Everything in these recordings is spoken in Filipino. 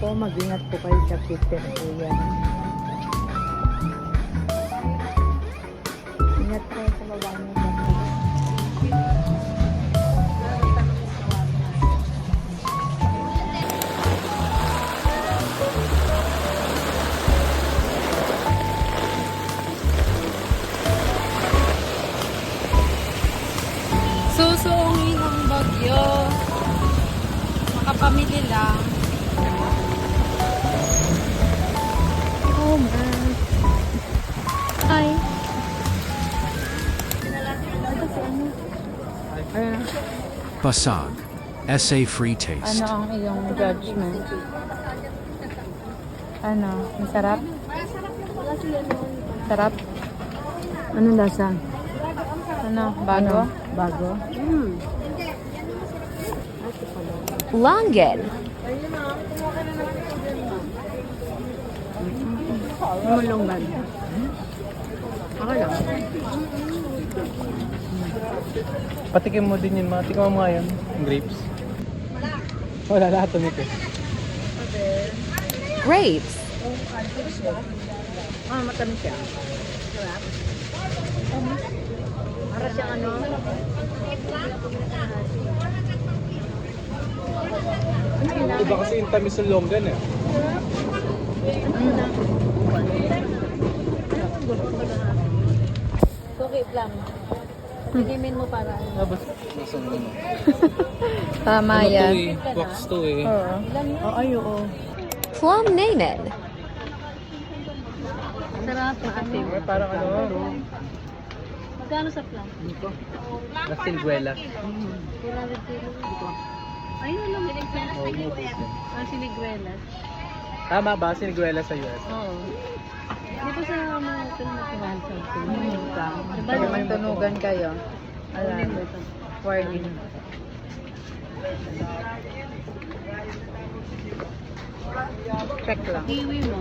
po, mag-ingat po kayo sa Peter po yan. Ingat po sa baba niyo. Susungin ang bagyo. Makapamili lang. Oh man. Hi. Pasag. SA free taste. Ano ang iyong judgment? Ano? Masarap? Sarap? Ano lasa? Ano? Bago? Bago? Longan. Mulungan. Okay lang. Patikim mo din yun, tikman mo nga yun, yung grapes. Wala lahat tumito. Grapes. Ah, matamis siya. Sarap. Para siyang ano? Iba kasi yung tamis ng longgan eh. Sukip lang. Tigimin mo para ano. Tapos, nasa ano? Tama Ano to yan. eh, wax to eh. Oo. Ay, oo. Plum namen. Sarap. Maasim. Parang ano, Magkano sa plan? na silguela. Ayun lang. Oo, umubos yan. Ang siniguelas. Tama ba? Siniguela sa US. Oo. Di ba sa mga tunugan sa Pag magtunugan kayo, alam, warning. Check lang. Kiwi mo.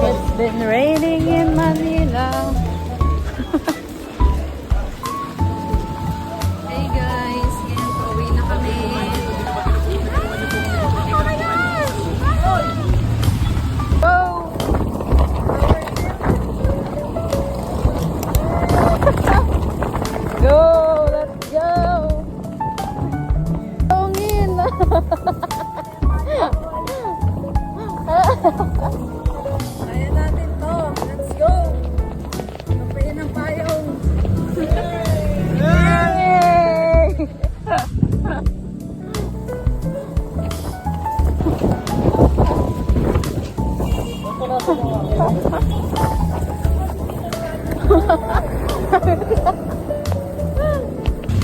It's been raining in Manila. Hey guys, yan, pauwi na kami. Go! Let's go! Tungin! Kaya natin to. Let's go. Kapayin ng payong. Yay!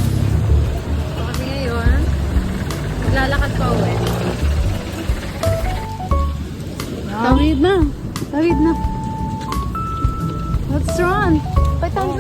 Kami ngayon, maglalakad pa uwi. Tawid na. Tawid na. Let's run. Patang